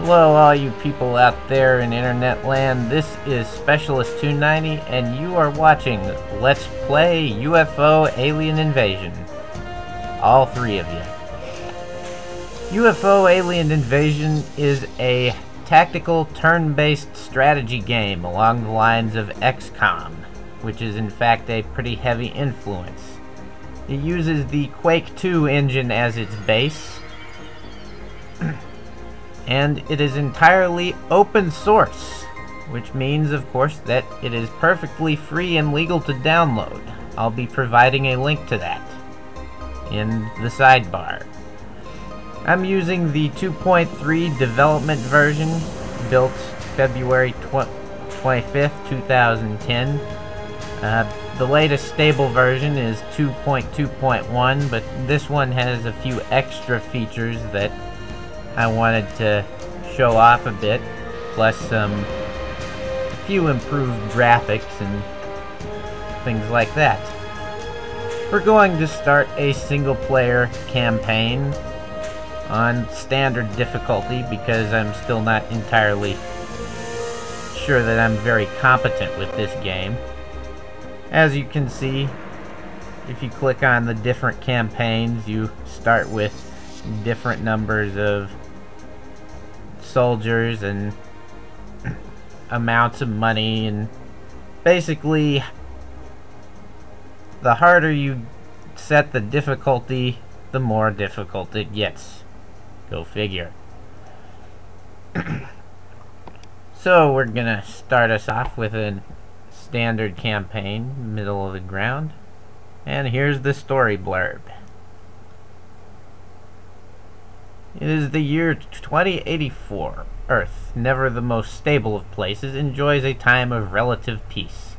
Hello all you people out there in internet land, this is Specialist 290 and you are watching Let's Play UFO Alien Invasion. All three of you. UFO Alien Invasion is a tactical turn-based strategy game along the lines of XCOM, which is in fact a pretty heavy influence. It uses the Quake 2 engine as its base, and it is entirely open source, which means, of course, that it is perfectly free and legal to download. I'll be providing a link to that in the sidebar. I'm using the 2.3 development version, built February 25th, 2010. The latest stable version is 2.2.1, but this one has a few extra features that I wanted to show off a bit, plus a few improved graphics and things like that. We're going to start a single player campaign on standard difficulty because I'm still not entirely sure that I'm very competent with this game. As you can see, if you click on the different campaigns, you start with different numbers of soldiers and amounts of money, and basically the harder you set the difficulty, the more difficult it gets. Go figure. So we're gonna start us off with a standard campaign, middle of the ground, and here's the story blurb. It is the year 2084. Earth, never the most stable of places, enjoys a time of relative peace.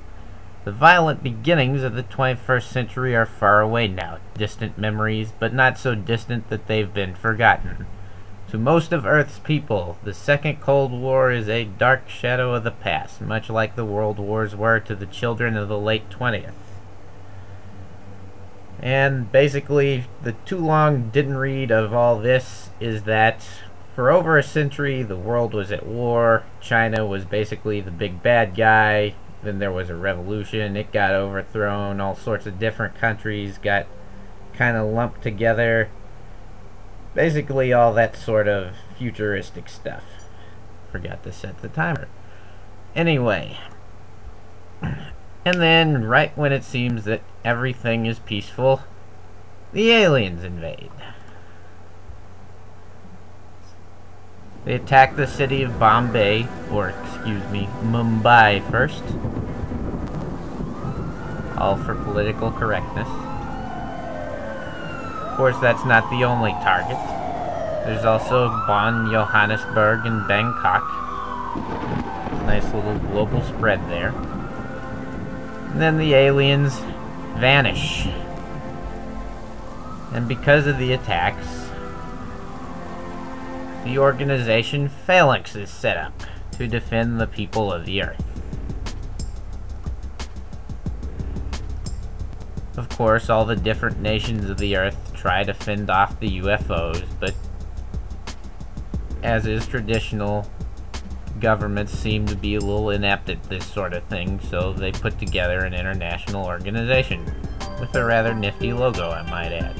The violent beginnings of the 21st century are far away now, distant memories, but not so distant that they've been forgotten. To most of Earth's people, the Second Cold War is a dark shadow of the past, much like the World Wars were to the children of the late 20th. And basically, the too long didn't read of all this is that for over a century the world was at war. China was basically the big bad guy. Then there was a revolution, it got overthrown, all sorts of different countries got kind of lumped together. Basically all that sort of futuristic stuff. Forgot to set the timer. Anyway, and then right when it seems that everything is peaceful, the aliens invade. They attack the city of Bombay, or excuse me, Mumbai first. All for political correctness. Of course, that's not the only target. There's also Bonn, Johannesburg, and Bangkok. Nice little global spread there. And then the aliens vanish. And because of the attacks, the organization Phalanx is set up to defend the people of the Earth. Of course, all the different nations of the Earth try to fend off the UFOs, but as is traditional, governments seem to be a little inept at this sort of thing, so they put together an international organization with a rather nifty logo, I might add.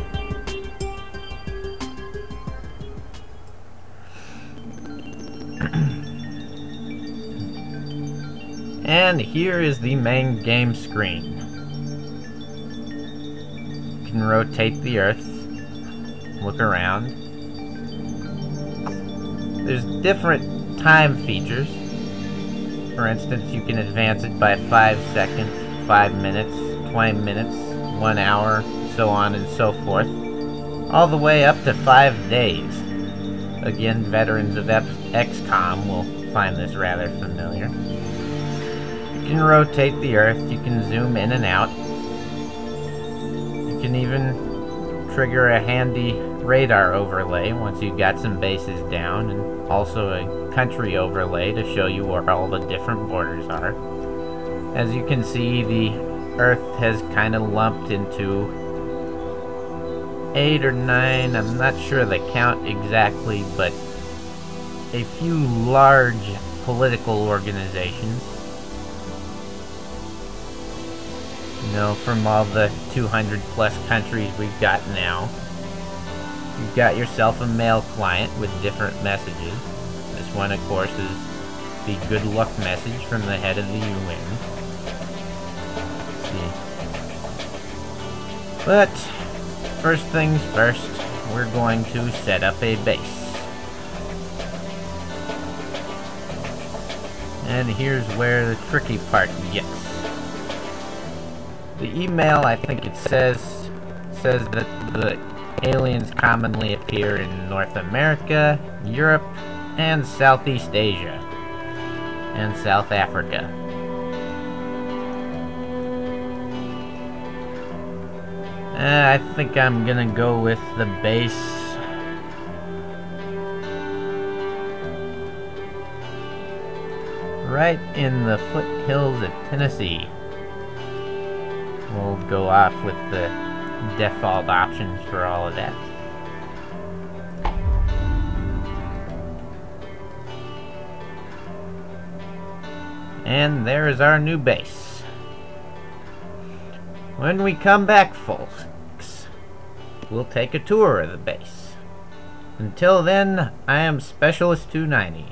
And here is the main game screen. You can rotate the Earth, look around. There's different time features. For instance, you can advance it by 5 seconds, 5 minutes, 20 minutes, 1 hour, so on and so forth, all the way up to 5 days. Again, veterans of XCOM will find this rather familiar. You can rotate the Earth, you can zoom in and out. You can even trigger a handy radar overlay once you've got some bases down, and also a country overlay to show you where all the different borders are. As you can see, the Earth has kind of lumped into 8 or 9, I'm not sure the count exactly, but a few large political organizations. You know, from all the 200 plus countries we've got now. You've got yourself a mail client with different messages. This one, of course, is the good luck message from the head of the UN. Let's see. But, first things first, we're going to set up a base. And here's where the tricky part gets. The email, I think it says that the aliens commonly appear in North America, Europe, and Southeast Asia, and South Africa. I think I'm gonna go with the base right in the foothills of Tennessee. We'll go off with the default options for all of that. And there's our new base. When we come back, folks, we'll take a tour of the base. Until then, I am Specialist 290.